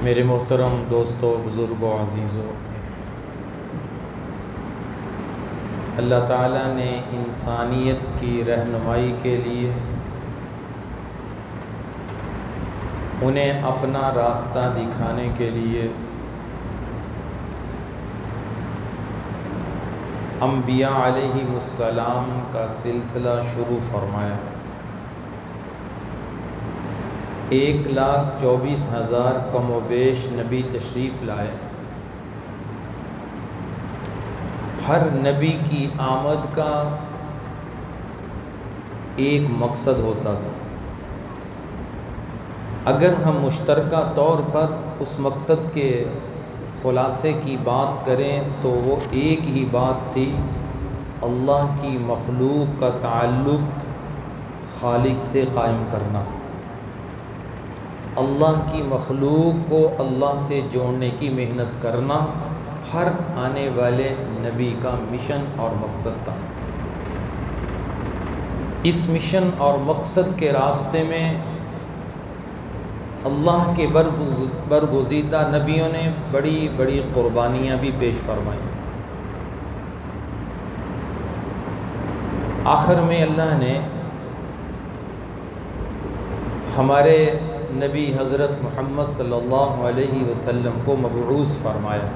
میرے محترم دوستو، بزرگوں، عزیزوں، اللہ تعالیٰ نے انسانیت کی رہنمائی کے لیے انہیں اپنا راستہ دکھانے کے لیے انبیاء علیہم السلام کا سلسلہ شروع فرمایا۔ 1,24,000 کم و بیش نبی تشریف لائے۔ ہر نبی کی آمد کا ایک مقصد ہوتا تھا۔ اگر ہم مشترکہ طور پر اس مقصد کے خلاصے کی بات کریں تو وہ ایک ہی بات تھی، اللہ کی مخلوق کا تعلق خالق سے قائم کرنا، اللہ کی مخلوق کو اللہ سے جوڑنے کی محنت کرنا ہر آنے والے نبی کا مشن اور مقصد تھا۔ اس مشن اور مقصد کے راستے میں اللہ کے برگزیدہ نبیوں نے بڑی بڑی قربانیاں بھی پیش فرمائیں۔ آخر میں اللہ نے ہمارے نبی حضرت محمد صلی اللہ علیہ وسلم کو مبعوث فرمایا،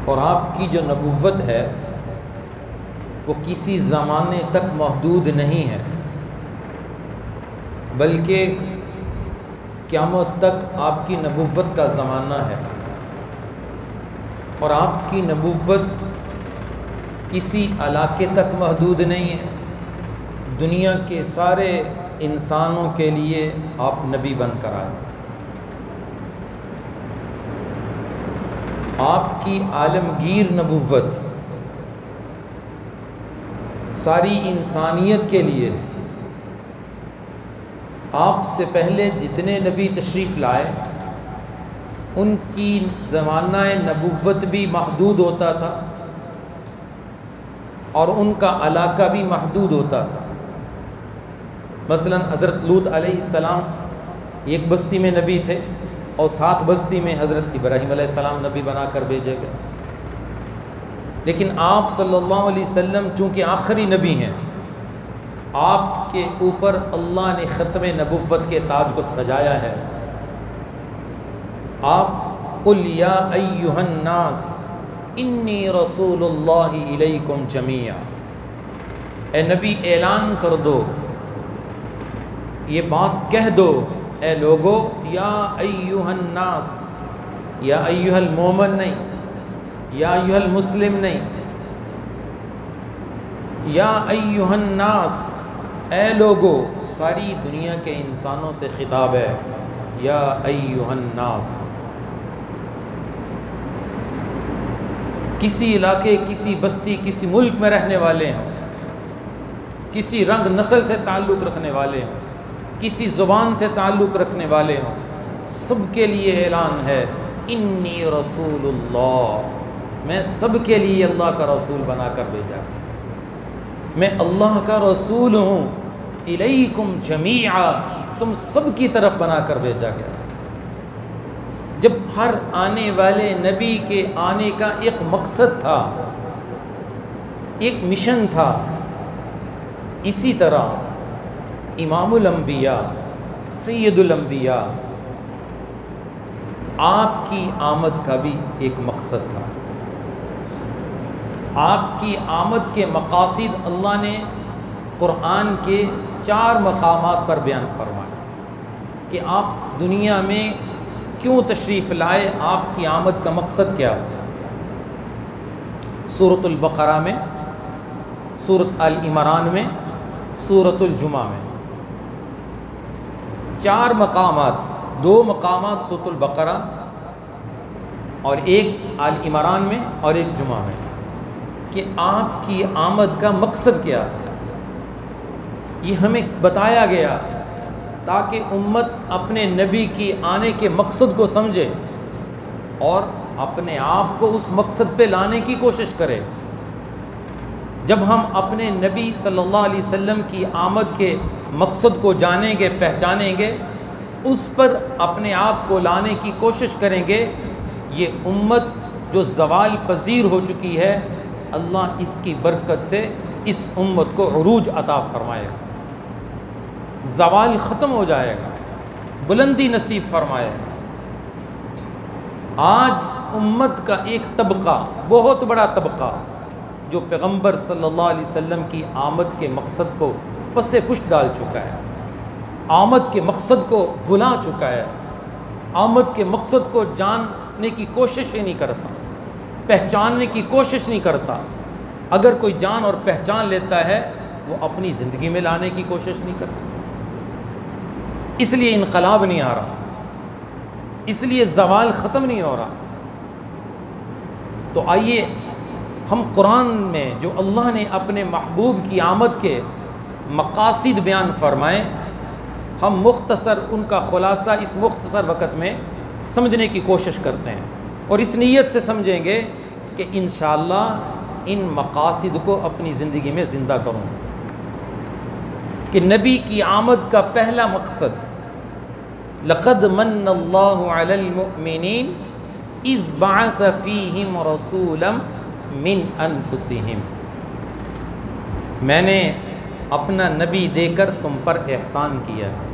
اور آپ کی جو نبوت ہے وہ کسی زمانے تک محدود نہیں ہے، بلکہ قیامت تک آپ کی نبوت کا زمانہ ہے، اور آپ کی نبوت کسی علاقے تک محدود نہیں ہے۔ دنیا کے سارے انسانوں کے لیے آپ نبی بن کر آئے۔ آپ کی عالمگیر نبوت ساری انسانیت کے لیے ہے۔ آپ سے پہلے جتنے نبی تشریف لائے ان کی زمانہ نبوت بھی محدود ہوتا تھا اور ان کا علاقہ بھی محدود ہوتا تھا۔ مثلا حضرت لوط علیہ السلام ایک بستی میں نبی تھے، اور 7 بستی میں حضرت ابراہیم علیہ السلام نبی بنا کر بھیجے گئے۔ لیکن آپ صلی اللہ علیہ وسلم چونکہ آخری نبی ہیں، آپ کے اوپر اللہ نے ختم نبوت کے تاج کو سجایا ہے۔ آپ قل یا ایھا الناس انی رسول اللہ الیکم جمیعا، اے نبی اعلان کر دو، یہ بات کہہ دو، اے لوگو، یا ایھا الناس، یا ایھا المومن نہیں، یا ایھا المسلم نہیں، یا ایھا الناس، اے لوگو، ساری دنیا کے انسانوں سے خطاب ہے، یا ایھا الناس۔ کسی علاقے، کسی بستی، کسی ملک میں رہنے والے ہوں، کسی رنگ نسل سے تعلق رکھنے والے ہوں، کسی زبان سے تعلق رکھنے والے ہوں، سب کے لیے اعلان ہے، انی رسول اللہ، میں سب کے لیے اللہ کا رسول بنا کر بھیجا گیا، میں اللہ کا رسول ہوں، الیکم جمیعا، تم سب کی طرف بنا کر بھیجا گیا۔ جب ہر آنے والے نبی کے آنے کا ایک مقصد تھا، ایک مشن تھا، اسی طرح امام الانبیاء، سید الانبیاء، آپ کی آمد کا بھی ایک مقصد تھا۔ آپ کی آمد کے مقاصد اللہ نے قرآن کے 4 مقامات پر بیان فرمایا کہ آپ دنیا میں کیوں تشریف لائے، آپ کی آمد کا مقصد کیا تھا۔ سورۃ البقرہ میں، سورۃ آل عمران میں، سورۃ الجمعہ میں 4 مقامات، 2 مقامات سورۃ البقرہ اور 1 آل عمران میں اور 1 جمعہ میں، کہ آپ کی آمد کا مقصد کیا تھا۔ یہ ہمیں بتایا گیا تاکہ امت اپنے نبی کی آنے کے مقصد کو سمجھے اور اپنے آپ کو اس مقصد پہ لانے کی کوشش کرے۔ جب ہم اپنے نبی صلی اللہ علیہ وسلم کی آمد کے مقصد کو جانیں گے، پہچانیں گے، اس پر اپنے آپ کو لانے کی کوشش کریں گے، یہ امت جو زوال پذیر ہو چکی ہے، اللہ اس کی برکت سے اس امت کو عروج عطا فرمائے گا، زوال ختم ہو جائے گا، بلندی نصیب فرمائے گا۔ آج امت کا ایک طبقہ، بہت بڑا طبقہ، جو پیغمبر صلی اللہ علیہ وسلم کی آمد کے مقصد کو پس پشت ڈال چکا ہے، آمد کے مقصد کو بھلا چکا ہے، آمد کے مقصد کو جاننے کی کوشش ہی نہیں کرتا، پہچاننے کی کوشش نہیں کرتا۔ اگر کوئی جان اور پہچان لیتا ہے وہ اپنی زندگی میں لانے کی کوشش نہیں کرتا، اس لیے انقلاب نہیں آ رہا، اس لیے زوال ختم نہیں ہو رہا۔ تو آئیے ہم قرآن میں جو اللہ نے اپنے محبوب کی آمد کے مقاصد بیان فرمائے، ہم مختصر ان کا خلاصہ اس مختصر وقت میں سمجھنے کی کوشش کرتے ہیں، اور اس نیت سے سمجھیں گے کہ انشاءاللہ ان مقاصد کو اپنی زندگی میں زندہ کروں، کہ نبی کی آمد کا پہلا مقصد لقد من اللہ علی المؤمنین اذ بعث فیہم رسولا من انفسہم، میں نے اپنا نبی دے کر تم پر احسان کیا ہے،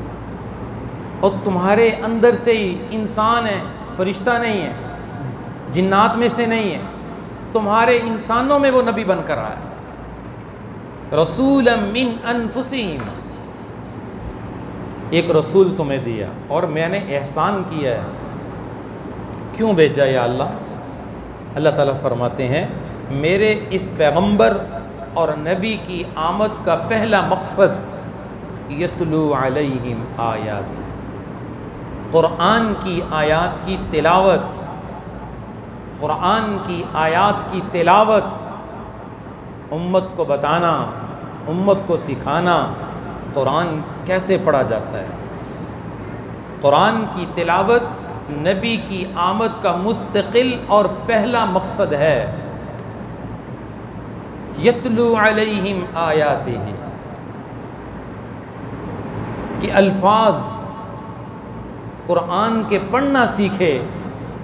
اور تمہارے اندر سے ہی انسان ہے، فرشتہ نہیں ہے، جنات میں سے نہیں ہے، تمہارے انسانوں میں وہ نبی بن کر آیا، رسولا من انفسہم، ایک رسول تمہیں دیا اور میں نے احسان کیا ہے۔ کیوں بھیجا یا اللہ؟ اللہ تعالیٰ فرماتے ہیں میرے اس پیغمبر اور نبی کی آمد کا پہلا مقصد یتلو علیہم آیات، قرآن کی آیات کی تلاوت، قرآن کی آیات کی تلاوت، امت کو بتانا، امت کو سکھانا قرآن کیسے پڑھا جاتا ہے۔ قرآن کی تلاوت نبی کی آمد کا مستقل اور پہلا مقصد ہے، یتلو علیہم آیاتہ، کہ الفاظ قرآن کے پڑھنا سیکھے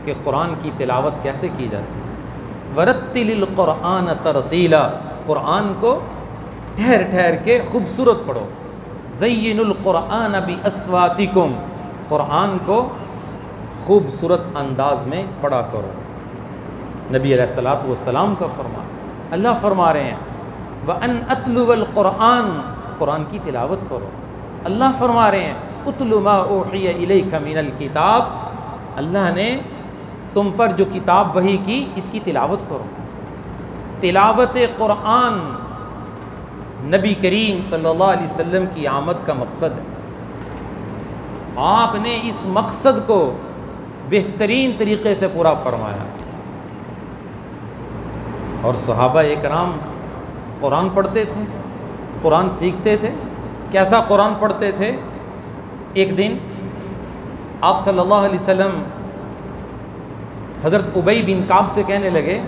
کہ قرآن کی تلاوت کیسے کی جاتی ہے۔ ورتل القرآن ترتیلا، قرآن کو ٹھہر ٹھہر کے خوبصورت پڑھو۔ زین القرآن باصواتکم، قرآن کو خوبصورت انداز میں پڑھا کرو۔ نبی علیہ الصلوۃ والسلام کا فرمان، اللہ فرما رہے ہیں وَأَنْ أَتْلُوَ الْقُرْآنَ، قرآن کی تلاوت کرو۔ اللہ فرما رہے ہیں اُتْلُ مَا أُوحِيَ إِلَيْكَ مِنَ الْكِتَابِ، اللہ نے تم پر جو کتاب وحی کی اس کی تلاوت کرو۔ تلاوت قرآن نبی کریم صلی اللہ علیہ وسلم کی آمد کا مقصد ہے۔ آپ نے اس مقصد کو بہترین طریقے سے پورا فرمایا، اور صحابہ اکرام قرآن پڑھتے تھے، قرآن سیکھتے تھے۔ کیسا قرآن پڑھتے تھے؟ ایک دن آپ صلی اللہ علیہ وسلم حضرت ابی بن کعب سے کہنے لگے،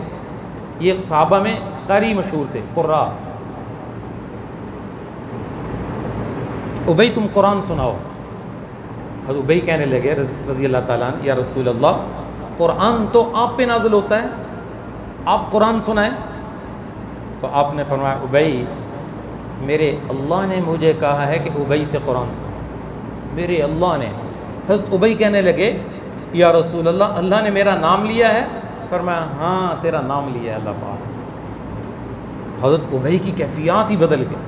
یہ صحابہ میں قاری مشہور تھے، قراء، ابی تم قرآن سناؤ۔ حضرت ابی کہنے لگے رضی اللہ تعالیٰ عنہ، یا رسول اللہ قرآن تو آپ پہ نازل ہوتا ہے، آپ قرآن سنائیں۔ تو آپ نے فرمایا ابی، میرے اللہ نے مجھے کہا ہے کہ ابی سے قرآن سنو، میرے اللہ نے۔ حضرت ابی کہنے لگے یا رسول اللہ اللہ نے میرا نام لیا ہے؟ فرمایا ہاں تیرا نام لیا ہے اللہ پاک۔ حضرت ابی کی کیفیات ہی بدل گئی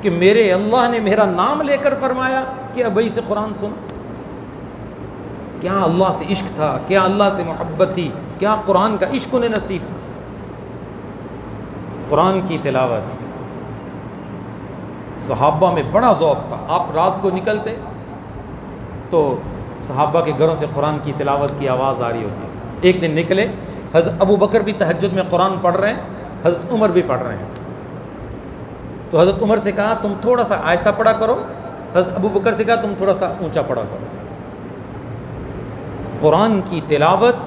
کہ میرے اللہ نے میرا نام لے کر فرمایا کہ ابی سے قرآن سن۔ کیا اللہ سے عشق تھا، کیا اللہ سے محبت تھی، کیا قرآن کا عشق انہیں نصیب تھا۔ قرآن کی تلاوت صحابہ میں بڑا ذوق تھا۔ آپ رات کو نکلتے تو صحابہ کے گھروں سے قرآن کی تلاوت کی آواز آ رہی ہوتی تھی۔ ایک دن نکلے، حضرت ابو بکر بھی تہجد میں قرآن پڑھ رہے ہیں، حضرت عمر بھی پڑھ رہے ہیں۔ تو حضرت عمر سے کہا تم تھوڑا سا آہستہ پڑھا کرو، حضرت ابو بکر سے کہا تم تھوڑا سا اونچا پڑھا کرو۔ قرآن کی تلاوت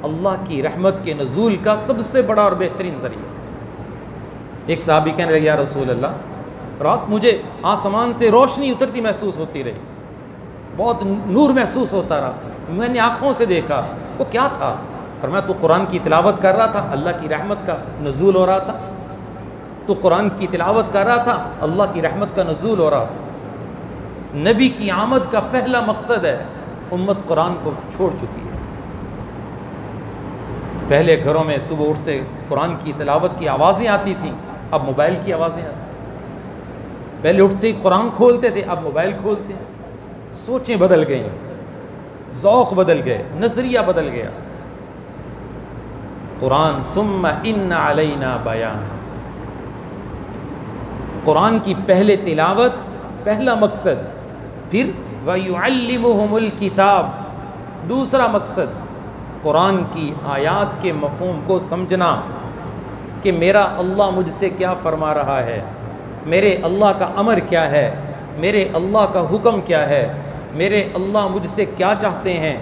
اللہ کی رحمت کے نزول کا سب سے بڑا اور بہترین ذریعہ۔ ایک صحابی کہنے لگے یا رسول اللہ رات مجھے آسمان سے روشنی اترتی محسوس ہوتی رہی، بہت نور محسوس ہوتا رہا. میں نے آنکھوں سے دیکھا. وہ کیا تھا؟ فرمایا تو قرآن کی تلاوت کر رہا تھا، اللہ کی رحمت کا نزول ہو رہا تھا. تو قرآن کی تلاوت کر رہا تھا، اللہ کی رحمت کا نزول ہو رہا تھا. نبی کی آمد کا پہلا مقصد ہے امت قرآن کو چھوڑ چکی ہے. پہلے گھروں میں صبح اٹھتے قرآن کی تلاوت کی آوازیں آتی تھیں، اب موبائل کی آوازیں آتی ہیں. پہلے اٹھتے ہی قرآن کھولتے تھے، اب موبائل کھولتے ہیں. سوچیں بدل گئیں، ذوق بدل گئے، نظریہ بدل گیا. قرآن ثم ان علینا بیان، قرآن کی پہلے تلاوت پہلا مقصد. پھر وَيُعَلِّمُهُمُ الْكِتَابَ دوسرا مقصد، قرآن کی آیات کے مفہوم کو سمجھنا کہ میرا اللہ مجھ سے کیا فرما رہا ہے، میرے اللہ کا امر کیا ہے، میرے اللہ کا حکم کیا ہے، میرے اللہ مجھ سے کیا چاہتے ہیں،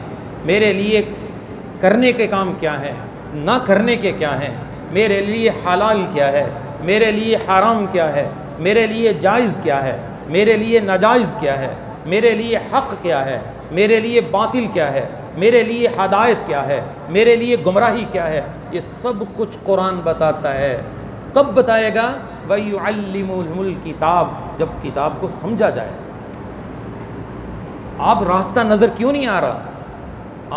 میرے لیے کرنے کے کام کیا ہیں، نہ کرنے کے کیا ہیں، میرے لیے حلال کیا ہے، میرے لیے حرام کیا ہے، میرے لیے جائز کیا ہے، میرے لیے ناجائز کیا ہے، میرے لیے حق کیا ہے، میرے لیے باطل کیا ہے، میرے لیے ہدایت کیا ہے، میرے لیے گمراہی کیا ہے. یہ سب کچھ قرآن بتاتا ہے. کب بتائے گا؟ وَيُعَلِّمُهُمُ الْكِتَابَ، جب کتاب کو سمجھا جائے. آپ راستہ نظر کیوں نہیں آ رہا؟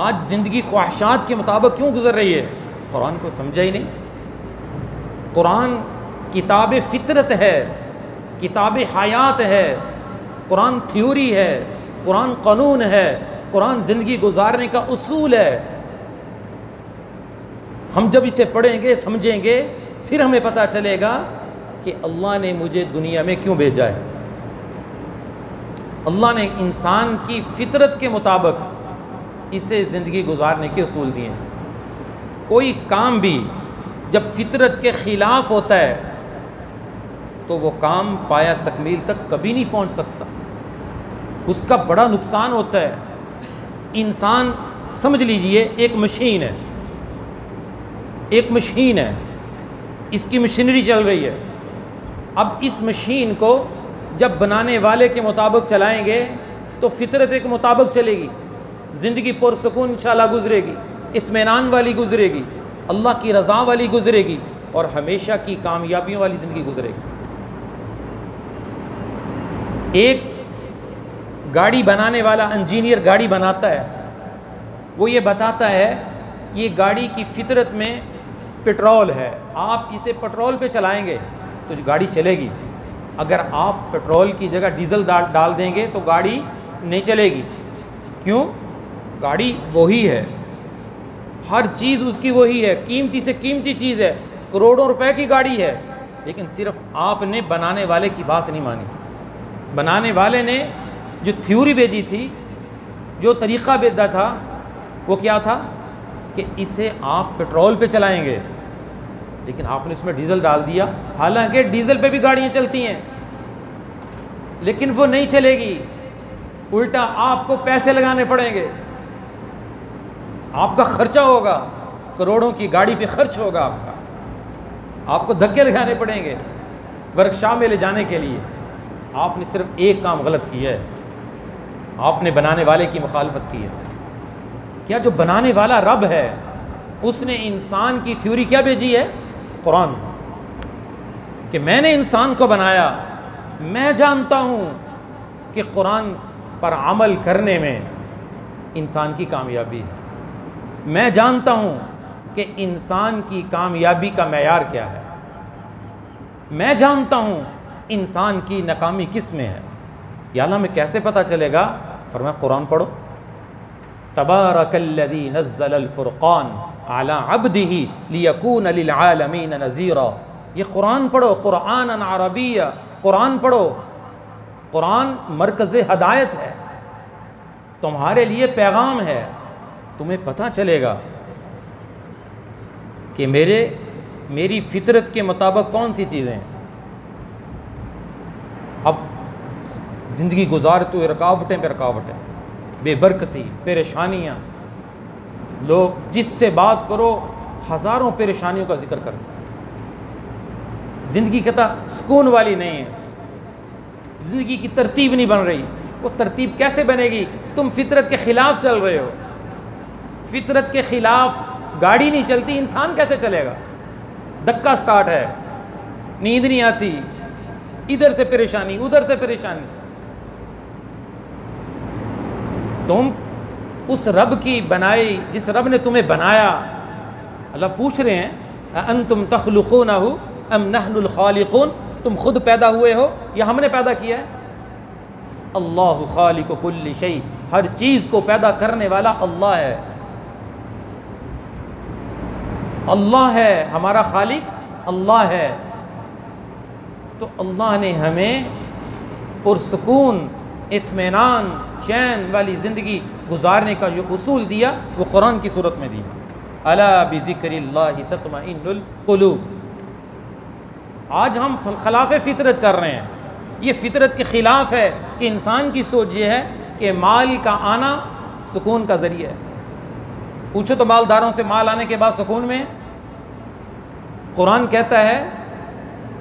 آج زندگی خواہشات کے مطابق کیوں گزر رہی ہے؟ قرآن کو سمجھا ہی نہیں. قرآن کتاب فطرت ہے، کتاب حیات ہے، قرآن تھیوری ہے، قرآن قانون ہے، قرآن زندگی گزارنے کا اصول ہے. ہم جب اسے پڑھیں گے سمجھیں گے پھر ہمیں پتہ چلے گا کہ اللہ نے مجھے دنیا میں کیوں بھیجا ہے. اللہ نے انسان کی فطرت کے مطابق اسے زندگی گزارنے کے اصول دیے ہیں. کوئی کام بھی جب فطرت کے خلاف ہوتا ہے تو وہ کام پایا تکمیل تک کبھی نہیں پہنچ سکتا، اس کا بڑا نقصان ہوتا ہے. انسان سمجھ لیجئے ایک مشین ہے، ایک مشین ہے، اس کی مشینری چل رہی ہے. اب اس مشین کو جب بنانے والے کے مطابق چلائیں گے تو فطرت کے مطابق چلے گی، زندگی پرسکون انشاءاللہ گزرے گی، اطمینان والی گزرے گی، اللہ کی رضا والی گزرے گی، اور ہمیشہ کی کامیابیوں والی زندگی گزرے گی. ایک گاڑی بنانے والا انجینئر گاڑی بناتا ہے، وہ یہ بتاتا ہے یہ گاڑی کی فطرت میں پٹرول ہے، آپ اسے پٹرول پہ چلائیں گے تو گاڑی چلے گی. اگر آپ پٹرول کی جگہ ڈیزل ڈال دیں گے تو گاڑی نہیں چلے گی. کیوں؟ گاڑی وہی ہے، ہر چیز اس کی وہی ہے، قیمتی سے قیمتی چیز ہے، کروڑوں روپے کی گاڑی ہے، لیکن صرف آپ نے بنانے والے کی بات نہیں مانی. بنانے والے نے جو تھیوری بھیجی تھی، جو طریقہ بھیجا تھا، وہ کیا تھا کہ اسے آپ پٹرول پہ چلائیں گے، لیکن آپ نے اس میں ڈیزل ڈال دیا. حالانکہ ڈیزل پہ بھی گاڑیاں چلتی ہیں لیکن وہ نہیں چلے گی، الٹا آپ کو پیسے لگانے پڑیں گے، آپ کا خرچہ ہوگا، کروڑوں کی گاڑی پہ خرچ ہوگا آپ کا، آپ کو دھکے لگانے پڑیں گے ورکشاپ میں لے جانے کے لیے. آپ نے صرف ایک کام غلط کیا ہے، آپ نے بنانے والے کی مخالفت کی ہے. کیا جو بنانے والا رب ہے اس نے انسان کی تھیوری کیا بھیجی ہے؟ قرآن، کہ میں نے انسان کو بنایا، میں جانتا ہوں کہ قرآن پر عمل کرنے میں انسان کی کامیابی ہے، میں جانتا ہوں کہ انسان کی کامیابی کا معیار کیا ہے، میں جانتا ہوں انسان کی ناکامی کس میں ہے. یا اللہ ہمیں کیسے پتہ چلے گا؟ فرمایا قرآن پڑھو. تبارک الذی نزل الفرقان علی عبدہ لیکون للعالمین نذیرا. یہ قرآن پڑھو، قرآن عربیہ، قرآن پڑھو. قرآن مرکز ہدایت ہے، تمہارے لیے پیغام ہے. تمہیں پتہ چلے گا کہ میری فطرت کے مطابق کون سی چیزیں ہیں. اب زندگی گزارتے ہوئے رکاوٹیں پہ رکاوٹیں، بے برکتی، پریشانیاں. لوگ جس سے بات کرو ہزاروں پریشانیوں کا ذکر کرتے ہیں. زندگی کہتا سکون والی نہیں ہے، زندگی کی ترتیب نہیں بن رہی، وہ ترتیب کیسے بنے گی؟ تم فطرت کے خلاف چل رہے ہو. فطرت کے خلاف گاڑی نہیں چلتی، انسان کیسے چلے گا؟ دھکا سٹارٹ ہے، نیند نہیں آتی، ادھر سے پریشانی ادھر سے پریشانی. تم اس رب کی بنائی، جس رب نے تمہیں بنایا، اللہ پوچھ رہے ہیں انتم تخلقونہ ام نحن الخالقون، تم خود پیدا ہوئے ہو یا ہم نے پیدا کیا ہے؟ اللہ خالق کل شیء، ہر چیز کو پیدا کرنے والا اللہ ہے. اللہ ہے ہمارا خالق، اللہ ہے. تو اللہ نے ہمیں پرسکون، اطمینان، چین والی زندگی گزارنے کا جو اصول دیا وہ قرآن کی صورت میں دیا. الا بذکر اللہ تطمئن القلوب. آج ہم خلاف فطرت چل رہے ہیں. یہ فطرت کے خلاف ہے کہ انسان کی سوچ یہ ہے کہ مال کا آنا سکون کا ذریعہ ہے. پوچھو تو مالداروں سے، مال آنے کے بعد سکون میں؟ قرآن کہتا ہے،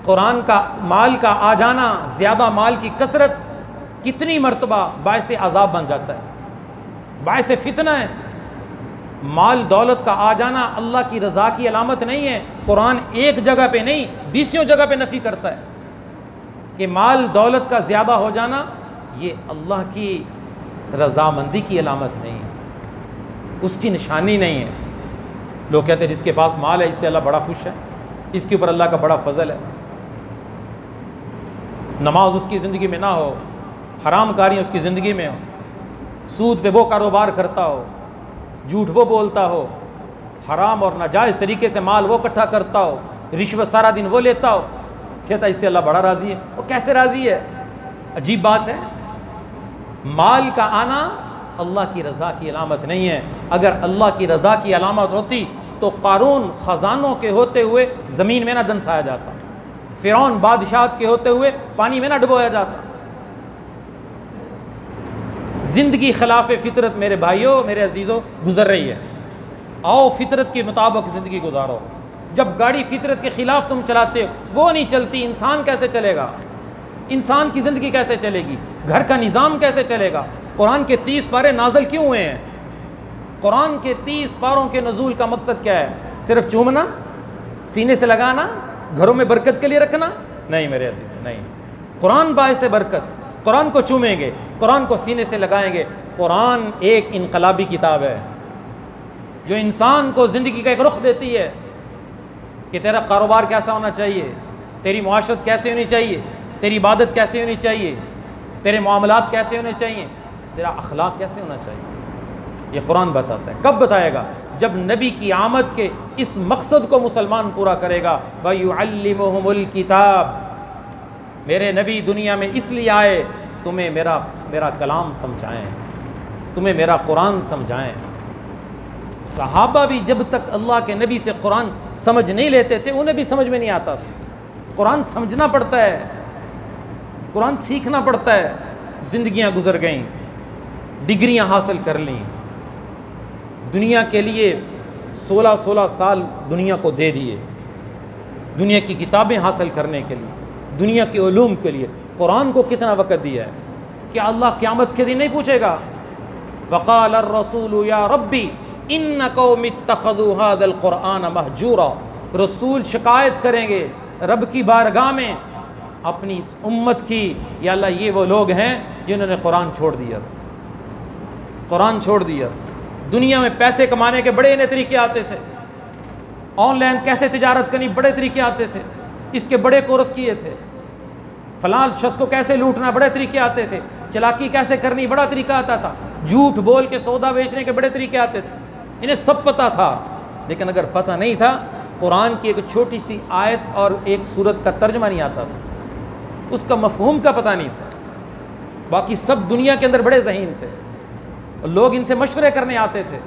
قرآن کا مال کا آ جانا، زیادہ مال کی کثرت کتنی مرتبہ باعث عذاب بن جاتا ہے، باعث فتنہ ہے. مال دولت کا آ جانا اللہ کی رضا کی علامت نہیں ہے. قرآن ایک جگہ پہ نہیں 20 جگہ پہ نفی کرتا ہے کہ مال دولت کا زیادہ ہو جانا یہ اللہ کی رضامندی کی علامت نہیں ہے، اس کی نشانی نہیں ہے. لوگ کہتے ہیں جس کے پاس مال ہے اس سے اللہ بڑا خوش ہے، اس کے اوپر اللہ کا بڑا فضل ہے. نماز اس کی زندگی میں نہ ہو، حرام کاریاں اس کی زندگی میں ہو، سود پہ وہ کاروبار کرتا ہو، جھوٹ وہ بولتا ہو، حرام اور ناجائز طریقے سے مال وہ اکٹھا کرتا ہو، رشوت سارا دن وہ لیتا ہو، کہتا ہے اس سے اللہ بڑا راضی ہے. وہ کیسے راضی ہے؟ عجیب بات ہے. مال کا آنا اللہ کی رضا کی علامت نہیں ہے. اگر اللہ کی رضا کی علامت ہوتی تو قارون خزانوں کے ہوتے ہوئے زمین میں نہ دنسایا جاتا، فرعون بادشاہت کے ہوتے ہوئے پانی میں نہ ڈبویا جاتا. زندگی خلاف فطرت میرے بھائیوں، میرے عزیزوں گزر رہی ہے. آؤ فطرت کے مطابق زندگی گزارو. جب گاڑی فطرت کے خلاف تم چلاتے ہو، وہ نہیں چلتی، انسان کیسے چلے گا؟ انسان کی زندگی کیسے چلے گی؟ گھر کا نظام کیسے چلے گا؟ قرآن کے 30 پارے نازل کیوں ہوئے ہیں؟ قرآن کے 30 پاروں کے نزول کا مقصد کیا ہے؟ صرف چومنا، سینے سے لگانا، گھروں میں برکت کے لیے رکھنا؟ نہیں میرے عزیز، نہیں. قرآن باعث برکت. قرآن کو چومیں گے، قرآن کو سینے سے لگائیں گے. قرآن ایک انقلابی کتاب ہے جو انسان کو زندگی کا ایک رخ دیتی ہے کہ تیرا کاروبار کیسا ہونا چاہیے، تیری معاشرت کیسے ہونی چاہیے، تیری عبادت کیسے ہونی چاہیے، تیرے معاملات کیسے ہونے چاہیے، تیرا اخلاق کیسے ہونا چاہیے. یہ قرآن بتاتا ہے. کب بتائے گا؟ جب نبی کی آمد کے اس مقصد کو مسلمان پورا کرے گا. وَيُعَلِّمُهُمُ الْكِتَابَ. میرے نبی دنیا میں اس لیے آئے تمہیں میرا کلام سمجھائیں، تمہیں میرا قرآن سمجھائیں. صحابہ بھی جب تک اللہ کے نبی سے قرآن سمجھ نہیں لیتے تھے انہیں بھی سمجھ میں نہیں آتا تھا. قرآن سمجھنا پڑتا ہے، قرآن سیکھنا پڑتا ہے. زندگیاں گزر گئیں، ڈگریاں حاصل کر لیں، دنیا کے لیے 16 سال دنیا کو دے دیے، دنیا کی کتابیں حاصل کرنے کے لیے، دنیا کے علوم کے لیے. قرآن کو کتنا وقت دیا ہے؟ کیا اللہ قیامت کے دن نہیں پوچھے گا وقال الرسول یا ربی ان قوم اتخذوا هذا القرآن مہجورا؟ رسول شکایت کریں گے رب کی بارگاہ میں اپنی اس امت کی، یا اللہ یہ وہ لوگ ہیں جنہوں نے قرآن چھوڑ دیا تھا، قرآن چھوڑ دیا تھا. دنیا میں پیسے کمانے کے بڑے نئے طریقے آتے تھے، آن لائن کیسے تجارت کرنی بڑے طریقے آتے تھے، اس کے بڑے کورس کیے تھے. فلاں شخص کو کیسے لوٹنا بڑے طریقے آتے تھے، چلاکی کیسے کرنی بڑا طریقہ آتا تھا، جھوٹ بول کے سودا بیچنے کے بڑے طریقے آتے تھے. انہیں سب پتہ تھا. لیکن اگر پتہ نہیں تھا، قرآن کی ایک چھوٹی سی آیت اور ایک سورت کا ترجمہ نہیں آتا تھا، اس کا مفہوم کا پتہ نہیں تھا. باقی سب دنیا کے اندر بڑے ذہین تھے، لوگ ان سے مشورے کرنے آتے تھے.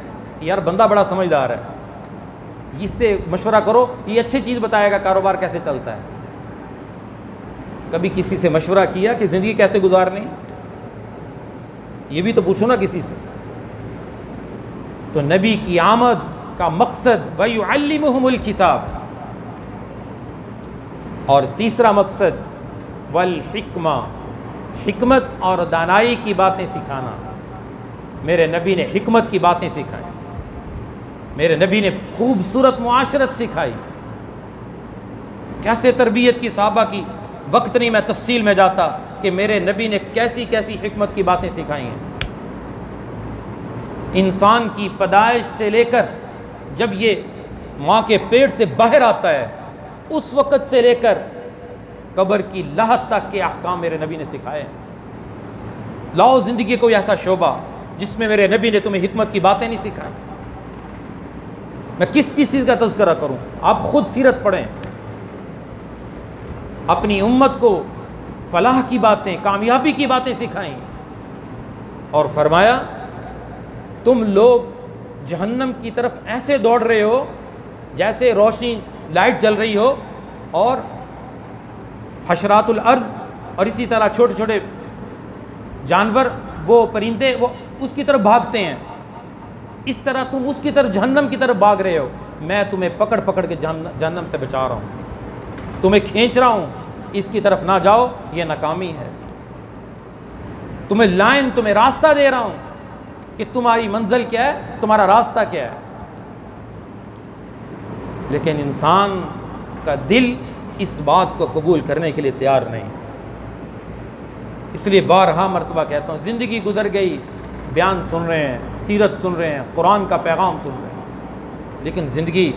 یار بندہ بڑا سمجھدار ہے، اس سے مشورہ کرو، یہ اچھی چیز بتائے گا کاروبار کیسے چلتا ہے. کبھی کسی سے مشورہ کیا کہ زندگی کیسے گزارنی؟ یہ بھی تو پوچھو نا کسی سے. تو نبی کی آمد کا مقصد وَيُعَلِّمُهُمُ الْكِتَابَ، اور تیسرا مقصد وَالْحِکْمَةَ، حکمت اور دانائی کی باتیں سکھانا۔ میرے نبی نے حکمت کی باتیں سکھائیں، میرے نبی نے خوبصورت معاشرت سکھائی، کیسے تربیت کی صحابہ کی، وقت نہیں میں تفصیل میں جاتا کہ میرے نبی نے کیسی کیسی حکمت کی باتیں سکھائی ہیں۔ انسان کی پیدائش سے لے کر جب یہ ماں کے پیٹ سے باہر آتا ہے اس وقت سے لے کر قبر کی لحد تک کے احکام میرے نبی نے سکھائے ہیں۔ لاؤ زندگی کوئی ایسا شعبہ جس میں میرے نبی نے تمہیں حکمت کی باتیں نہیں سکھائیں۔ میں کس چیز کا تذکرہ کروں؟ آپ خود سیرت پڑھیں، اپنی امت کو فلاح کی باتیں، کامیابی کی باتیں سکھائیں، اور فرمایا تم لوگ جہنم کی طرف ایسے دوڑ رہے ہو جیسے روشنی لائٹ جل رہی ہو، اور حشرات الارض اور اسی طرح چھوٹے چھوٹے جانور، وہ پرندے، وہ اس کی طرف بھاگتے ہیں، اس طرح تم اس کی طرف جہنم کی طرف بھاگ رہے ہو۔ میں تمہیں پکڑ پکڑ کے جہنم سے بچا رہا ہوں، تمہیں کھینچ رہا ہوں، اس کی طرف نہ جاؤ، یہ ناکامی ہے۔ تمہیں راستہ دے رہا ہوں کہ تمہاری منزل کیا ہے، تمہارا راستہ کیا ہے۔ لیکن انسان کا دل اس بات کو قبول کرنے کے لیے تیار نہیں، اس لیے بارہا مرتبہ کہتا ہوں، زندگی گزر گئی، بیان سن رہے ہیں، سیرت سن رہے ہیں، قرآن کا پیغام سن رہے ہیں، لیکن زندگی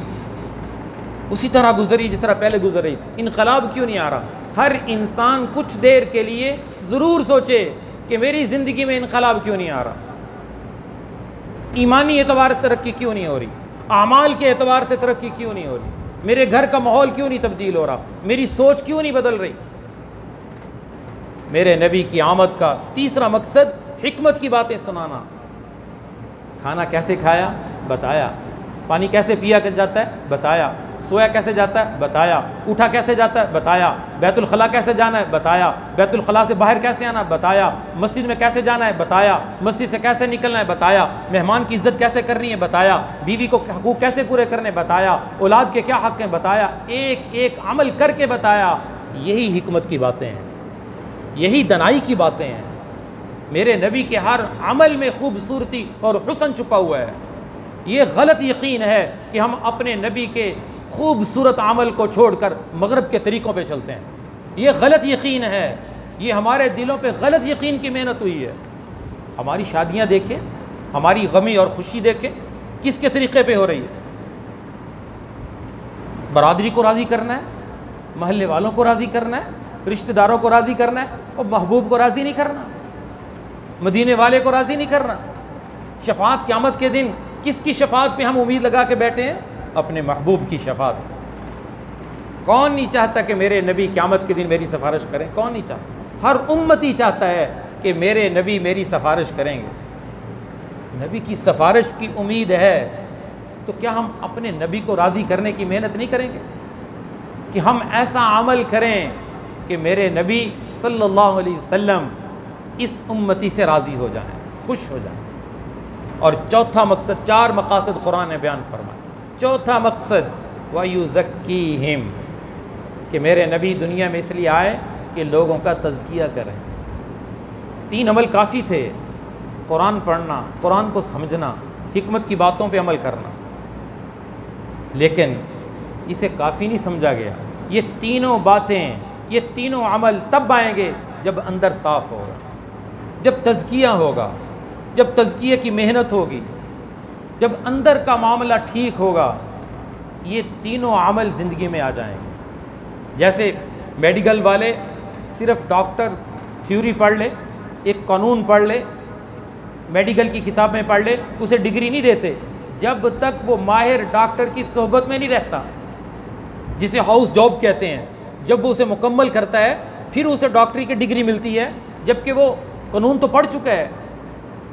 اسی طرح گزری جس طرح پہلے گزر رہی تھی۔ انقلاب کیوں نہیں آ رہا؟ ہر انسان کچھ دیر کے لیے ضرور سوچے کہ میری زندگی میں انقلاب کیوں نہیں آ رہا، ایمانی اعتبار سے ترقی کیوں نہیں ہو رہی، اعمال کے اعتبار سے ترقی کیوں نہیں ہو رہی، میرے گھر کا ماحول کیوں نہیں تبدیل ہو رہا، میری سوچ کیوں نہیں بدل رہی۔ میرے نبی کی آمد کا تیسرا مقصد حکمت کی باتیں سنانا۔ کھانا کیسے کھایا؟ بتایا۔ پانی کیسے پیا جاتا ہے؟ بتایا۔ سویا کیسے جاتا ہے؟ بتایا۔ اٹھا کیسے جاتا ہے؟ بتایا۔ بیت الخلاء کیسے جانا ہے؟ بتایا۔ بیت الخلاء سے باہر کیسے آنا ہے؟ بتایا۔ مسجد میں کیسے جانا ہے؟ بتایا۔ مسجد سے کیسے نکلنا ہے؟ بتایا۔ مہمان کی عزت کیسے کرنی ہے؟ بتایا۔ بیوی کو حقوق کیسے پورے کرنے؟ بتایا۔ اولاد کے کیا حق ہیں؟ بتایا۔ ایک ایک عمل کر کے بتایا۔ یہی حکمت کی باتیں ہیں، یہی دنائی کی باتیں ہیں۔ میرے نبی کے ہر عمل میں خوبصورتی اور حسن چھپا ہوا ہے۔ یہ غلط یقین ہے کہ ہم اپنے نبی کے خوبصورت عمل کو چھوڑ کر مغرب کے طریقوں پہ چلتے ہیں، یہ غلط یقین ہے، یہ ہمارے دلوں پہ غلط یقین کی محنت ہوئی ہے۔ ہماری شادیاں دیکھیں، ہماری غمی اور خوشی دیکھیں، کس کے طریقے پہ ہو رہی ہے۔ برادری کو راضی کرنا ہے، محلے والوں کو راضی کرنا ہے، رشتہ داروں کو راضی کرنا ہے، اور محبوب کو راضی نہیں کرنا، مدینے والے کو راضی نہیں کرنا۔ شفاعت قیامت کے دن کس کی شفاعت پہ ہم امید لگا کے بیٹھے ہیں؟ اپنے محبوب کی شفاعت پہ۔ کون نہیں چاہتا کہ میرے نبی قیامت کے دن میری سفارش کریں؟ کون نہیں چاہتا؟ ہر امتی چاہتا ہے کہ میرے نبی میری سفارش کریں گے۔ نبی کی سفارش کی امید ہے تو کیا ہم اپنے نبی کو راضی کرنے کی محنت نہیں کریں گے کہ ہم ایسا عمل کریں کہ میرے نبی صلی اللہ علیہ وسلم اس امتی سے راضی ہو جائیں، خوش ہو جائیں۔ اور چوتھا مقصد، 4 مقاصد قرآن نے بیان فرمائے۔ چوتھا مقصد وَيُزَكِّيهِمْ، کہ میرے نبی دنیا میں اس لیے آئے کہ لوگوں کا تزکیہ کریں۔ 3 عمل کافی تھے، قرآن پڑھنا، قرآن کو سمجھنا، حکمت کی باتوں پہ عمل کرنا، لیکن اسے کافی نہیں سمجھا گیا۔ یہ تینوں باتیں، یہ تینوں عمل تب آئیں گے جب اندر صاف ہوگا، جب تزکیہ ہوگا، جب تزکیہ کی محنت ہوگی، جب اندر کا معاملہ ٹھیک ہوگا، یہ تینوں عمل زندگی میں آ جائیں گے۔ جیسے میڈیکل والے صرف ڈاکٹر تھیوری پڑھ لے، ایک قانون پڑھ لے، میڈیکل کی کتابیں پڑھ لے، اسے ڈگری نہیں دیتے جب تک وہ ماہر ڈاکٹر کی صحبت میں نہیں رہتا، جسے ہاؤس جاب کہتے ہیں۔ جب وہ اسے مکمل کرتا ہے پھر اسے ڈاکٹری کی ڈگری ملتی ہے، جبکہ وہ قانون تو پڑھ چکا ہے،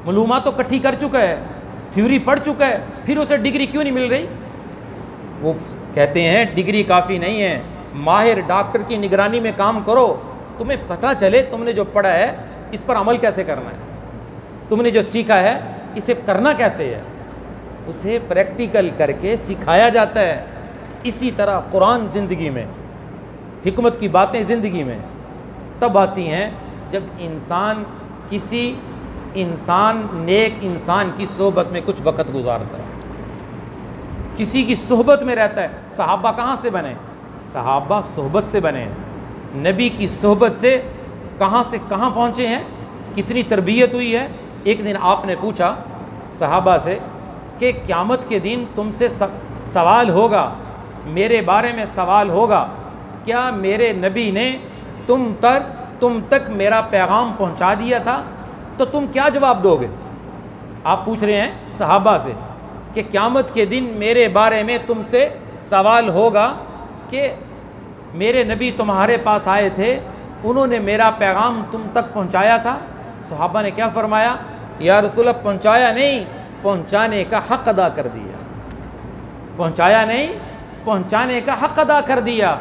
معلومات تو اکٹھی کر چکا ہے، تھیوری پڑھ چکا ہے، پھر اسے ڈگری کیوں نہیں مل رہی؟ وہ کہتے ہیں ڈگری کافی نہیں ہے، ماہر ڈاکٹر کی نگرانی میں کام کرو، تمہیں پتہ چلے تم نے جو پڑھا ہے اس پر عمل کیسے کرنا ہے، تم نے جو سیکھا ہے اسے کرنا کیسے ہے، اسے پریکٹیکل کر کے سکھایا جاتا ہے۔ اسی طرح قرآن زندگی میں، حکمت کی باتیں زندگی میں تب آتی ہیں جب انسان کسی نیک انسان کی صحبت میں کچھ وقت گزارتا ہے، کسی کی صحبت میں رہتا ہے۔ صحابہ کہاں سے بنے؟ صحابہ صحبت سے بنے ہیں، نبی کی صحبت سے کہاں پہنچے ہیں، کتنی تربیت ہوئی ہے۔ ایک دن آپ نے پوچھا صحابہ سے کہ قیامت کے دن تم سے سوال ہوگا، میرے بارے میں سوال ہوگا، کیا میرے نبی نے تم تک میرا پیغام پہنچا دیا تھا؟ تو تم کیا جواب دو گے؟ آپ پوچھ رہے ہیں صحابہ سے کہ قیامت کے دن میرے بارے میں تم سے سوال ہوگا کہ میرے نبی تمہارے پاس آئے تھے، انہوں نے میرا پیغام تم تک پہنچایا تھا؟ صحابہ نے کیا فرمایا؟ یا رسول اللہ پہنچایا نہیں، پہنچانے کا حق ادا کر دیا۔ پہنچایا نہیں، پہنچانے کا حق ادا کر دیا۔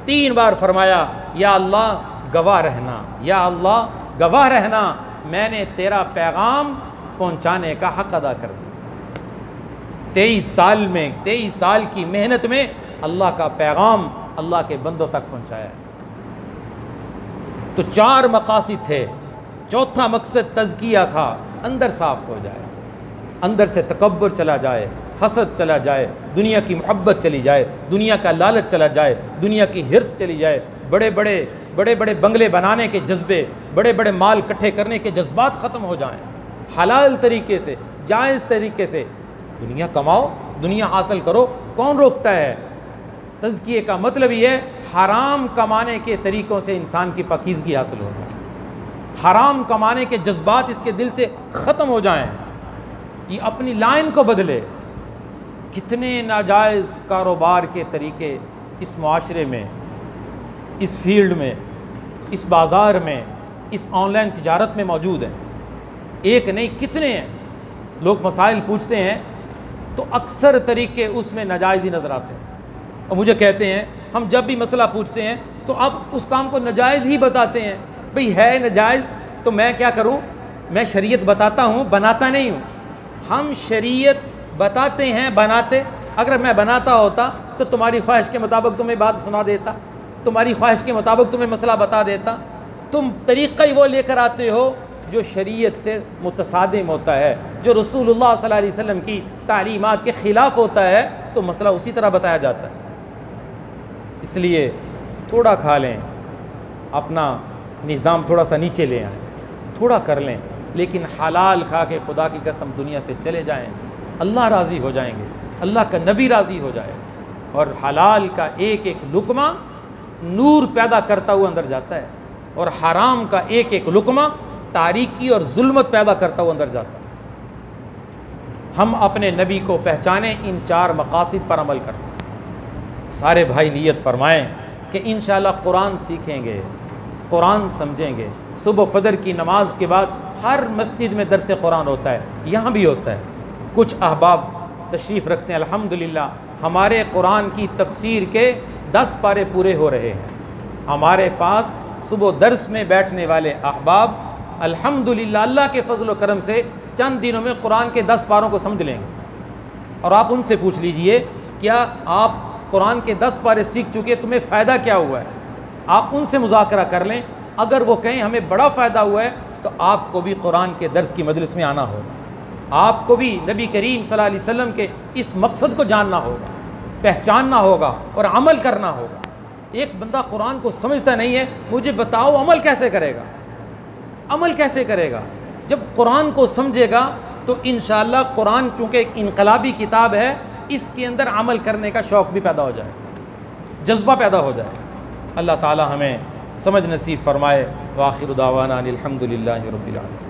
3 بار فرمایا یا اللہ گواہ رہنا، یا اللہ گواہ رہنا، میں نے تیرا پیغام پہنچانے کا حق ادا کر دیا۔ 23 سال کی محنت میں اللہ کا پیغام اللہ کے بندوں تک پہنچایا ہے۔ تو 4 مقاصد تھے، چوتھا مقصد تزکیہ تھا، اندر صاف ہو جائے، اندر سے تکبر چلا جائے، حسد چلا جائے، دنیا کی محبت چلی جائے، دنیا کا لالچ چلا جائے، دنیا کی حرص چلی جائے، بڑے بڑے بنگلے بنانے کے جذبے، بڑے بڑے مال اکٹھے کرنے کے جذبات ختم ہو جائیں، حلال طریقے سے، جائز طریقے سے دنیا کماؤ، دنیا حاصل کرو، کون روکتا ہے؟ تزکیے کا مطلب یہ ہے حرام کمانے کے طریقوں سے انسان کی پاکیزگی حاصل ہو جائے، حرام کمانے کے جذبات اس کے دل سے ختم ہو جائیں، یہ اپنی لائن کو بدلے۔ کتنے ناجائز کاروبار کے طریقے اس معاشرے میں، اس فیلڈ میں، اس بازار میں، اس آن لائن تجارت میں موجود ہیں، ایک نہیں کتنے ہیں۔ لوگ مسائل پوچھتے ہیں تو اکثر طریقے اس میں ناجائز ہی نظر آتے ہیں، اور مجھے کہتے ہیں ہم جب بھی مسئلہ پوچھتے ہیں تو آپ اس کام کو ناجائز ہی بتاتے ہیں۔ بھئی ہے ناجائز تو میں کیا کروں؟ میں شریعت بتاتا ہوں، بناتا نہیں ہوں۔ ہم شریعت بتاتے ہیں، بناتے۔ اگر میں بناتا ہوتا تو تمہاری خواہش کے مطابق تمہیں بات سنا دیتا، تمہاری خواہش کے مطابق تمہیں مسئلہ بتا دیتا۔ تم طریقہ ہی وہ لے کر آتے ہو جو شریعت سے متصادم ہوتا ہے، جو رسول اللہ صلی اللہ علیہ وسلم کی تعلیمات کے خلاف ہوتا ہے، تو مسئلہ اسی طرح بتایا جاتا ہے۔ اس لیے تھوڑا کھا لیں، اپنا نظام تھوڑا سا نیچے لے آئیں، تھوڑا کر لیں، لیکن حلال کھا کے خدا کی قسم دنیا سے چلے جائیں، اللہ راضی ہو جائیں گے، اللہ کا نبی راضی ہو جائے، اور حلال کا ایک ایک لقمہ نور پیدا کرتا ہوا اندر جاتا ہے، اور حرام کا ایک ایک لقمہ تاریکی اور ظلمت پیدا کرتا ہوا اندر جاتا ہے۔ ہم اپنے نبی کو پہچانیں، ان 4 مقاصد پر عمل کریں۔ سارے بھائی نیت فرمائیں کہ انشاءاللہ قرآن سیکھیں گے، قرآن سمجھیں گے۔ صبح فجر کی نماز کے بعد ہر مسجد میں درس قرآن ہوتا ہے، یہاں بھی ہوتا ہے۔ کچھ احباب تشریف رکھتے ہیں، الحمدللہ ہمارے قرآن کی تفسیر کے 10 پارے پورے ہو رہے ہیں۔ ہمارے پاس صبح درس میں بیٹھنے والے احباب الحمدللہ اللہ کے فضل و کرم سے چند دنوں میں قرآن کے 10 پاروں کو سمجھ لیں گے۔ اور آپ ان سے پوچھ لیجئے کیا آپ قرآن کے 10 پارے سیکھ چکے، تمہیں فائدہ کیا ہوا ہے؟ آپ ان سے مذاکرہ کر لیں، اگر وہ کہیں ہمیں بڑا فائدہ ہوا ہے تو آپ کو بھی قرآن کے درس کی مجلس میں آنا ہوگا، آپ کو بھی نبی کریم صلی اللہ علیہ وسلم کے اس مقصد کو جاننا ہوگا، پہچاننا ہوگا اور عمل کرنا ہوگا۔ ایک بندہ قرآن کو سمجھتا نہیں ہے، مجھے بتاؤ عمل کیسے کرے گا؟ عمل کیسے کرے گا؟ جب قرآن کو سمجھے گا تو انشاءاللہ قرآن چونکہ ایک انقلابی کتاب ہے، اس کے اندر عمل کرنے کا شوق بھی پیدا ہو جائے، جذبہ پیدا ہو جائے۔ اللہ تعالی ہمیں سمجھ نصیب فرمائے۔ وآخر دعوانا الحمدللہ رب العالمین۔